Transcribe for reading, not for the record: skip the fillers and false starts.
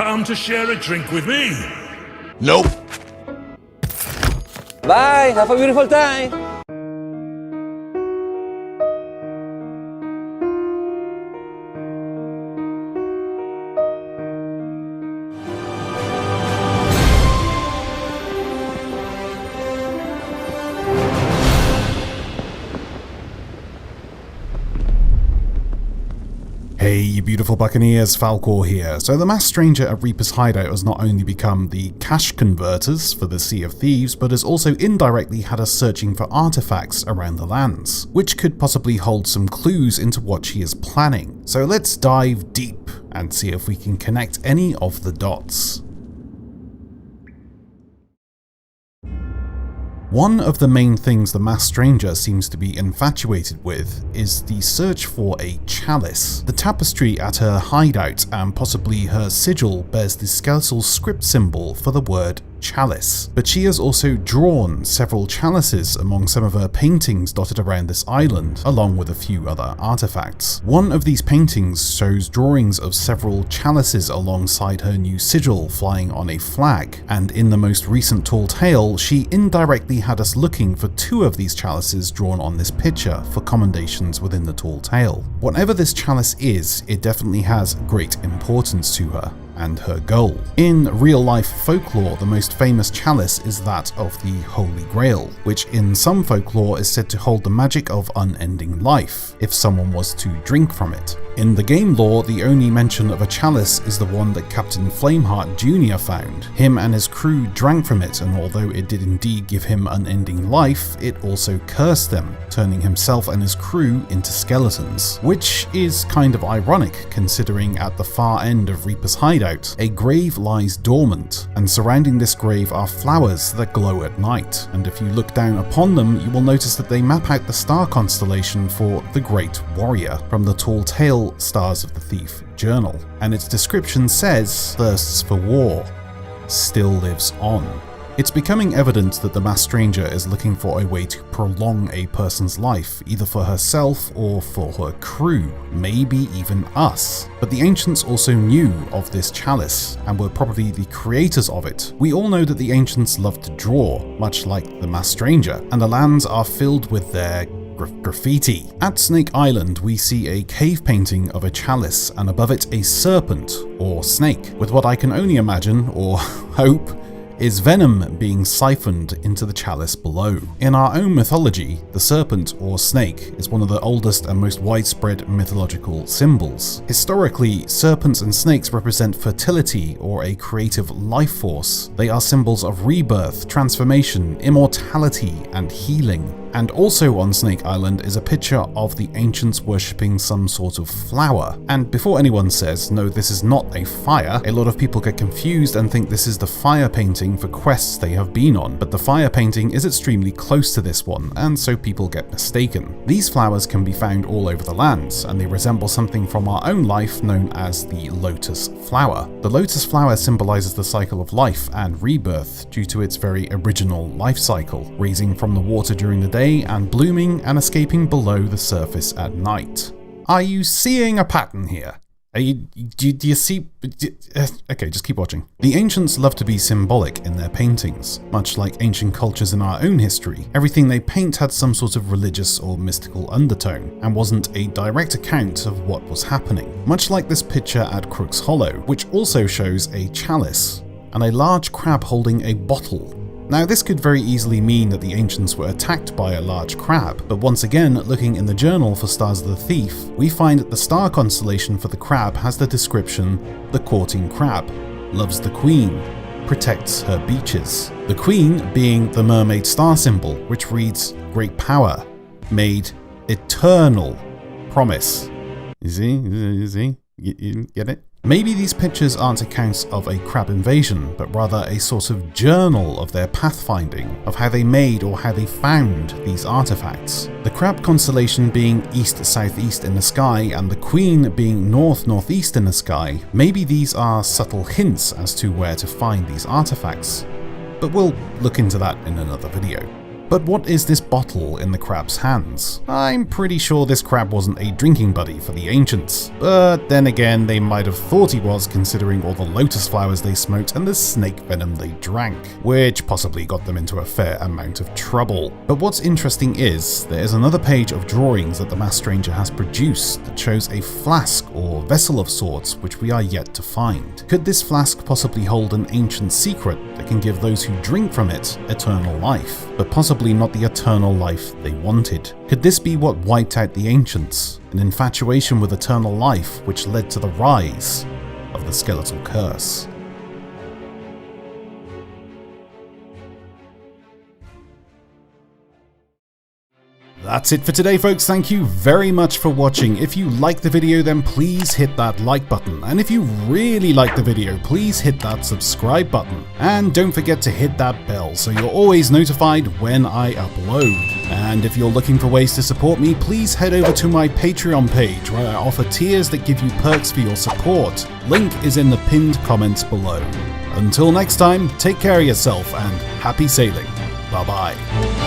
Come to share a drink with me? Nope. Bye, have a beautiful time. Hey you beautiful buccaneers, Falcore here. So the masked stranger at Reapers Hideout has not only become the cash converters for the Sea of Thieves, but has also indirectly had us searching for artifacts around the lands, which could possibly hold some clues into what she is planning. So let's dive deep and see if we can connect any of the dots. One of the main things the masked stranger seems to be infatuated with is the search for a chalice. The tapestry at her hideout and possibly her sigil bears the skeletal script symbol for the word chalice, but she has also drawn several chalices among some of her paintings dotted around this island, along with a few other artifacts. One of these paintings shows drawings of several chalices alongside her new sigil flying on a flag, and in the most recent tall tale, she indirectly had us looking for two of these chalices drawn on this picture for commendations within the tall tale. Whatever this chalice is, it definitely has great importance to her and her goal. In real-life folklore, the most famous chalice is that of the Holy Grail, which in some folklore is said to hold the magic of unending life, if someone was to drink from it. In the game lore, the only mention of a chalice is the one that Captain Flameheart Jr. found. Him and his crew drank from it, and although it did indeed give him unending life, it also cursed them, turning himself and his crew into skeletons. Which is kind of ironic, considering at the far end of Reaper's Hideout, a grave lies dormant, and surrounding this grave are flowers that glow at night, and if you look down upon them, you will notice that they map out the star constellation for the Great Warrior from the Tall Tale Stars of the Thief journal, and its description says, "Thirsts for war, still lives on." It's becoming evident that the masked stranger is looking for a way to prolong a person's life, either for herself or for her crew, maybe even us. But the ancients also knew of this chalice, and were probably the creators of it. We all know that the ancients loved to draw, much like the masked stranger, and the lands are filled with their graffiti. At Snake Island, we see a cave painting of a chalice, and above it a serpent, or snake, with what I can only imagine, or hope, is venom being siphoned into the chalice below. In our own mythology, the serpent or snake is one of the oldest and most widespread mythological symbols. Historically, serpents and snakes represent fertility or a creative life force. They are symbols of rebirth, transformation, immortality, and healing. And also on Snake Island is a picture of the ancients worshipping some sort of flower. And before anyone says, no, this is not a fire, a lot of people get confused and think this is the fire painting for quests they have been on. But the fire painting is extremely close to this one, and so people get mistaken. These flowers can be found all over the lands, and they resemble something from our own life known as the lotus flower. The lotus flower symbolizes the cycle of life and rebirth due to its very original life cycle, raising from the water during the day and blooming and escaping below the surface at night. Are you seeing a pattern here? Do you see? Okay, just keep watching. The ancients love to be symbolic in their paintings. Much like ancient cultures in our own history, everything they paint had some sort of religious or mystical undertone, and wasn't a direct account of what was happening. Much like this picture at Crook's Hollow, which also shows a chalice, and a large crab holding a bottle. Now this could very easily mean that the ancients were attacked by a large crab, but once again, looking in the journal for Stars of the Thief, we find that the star constellation for the crab has the description, "The courting crab, loves the queen, protects her beaches." The queen being the mermaid star symbol, which reads, "Great power, made eternal promise." You see? You get it? Maybe these pictures aren't accounts of a crab invasion, but rather a sort of journal of their pathfinding, of how they made or how they found these artifacts. The crab constellation being east-southeast in the sky and the queen being north-northeast in the sky, maybe these are subtle hints as to where to find these artifacts. But we'll look into that in another video. But what is this bottle in the crab's hands? I'm pretty sure this crab wasn't a drinking buddy for the ancients. But then again, they might have thought he was, considering all the lotus flowers they smoked and the snake venom they drank, which possibly got them into a fair amount of trouble. But what's interesting is, there is another page of drawings that the masked stranger has produced that shows a flask or vessel of sorts which we are yet to find. Could this flask possibly hold an ancient secret that can give those who drink from it eternal life, but possibly not the eternal life they wanted? Could this be what wiped out the ancients? An infatuation with eternal life which led to the rise of the skeletal curse? That's it for today, folks. Thank you very much for watching. If you liked the video, then please hit that like button. And if you really like the video, please hit that subscribe button. And don't forget to hit that bell so you're always notified when I upload. And if you're looking for ways to support me, please head over to my Patreon page where I offer tiers that give you perks for your support. Link is in the pinned comments below. Until next time, take care of yourself and happy sailing. Bye bye.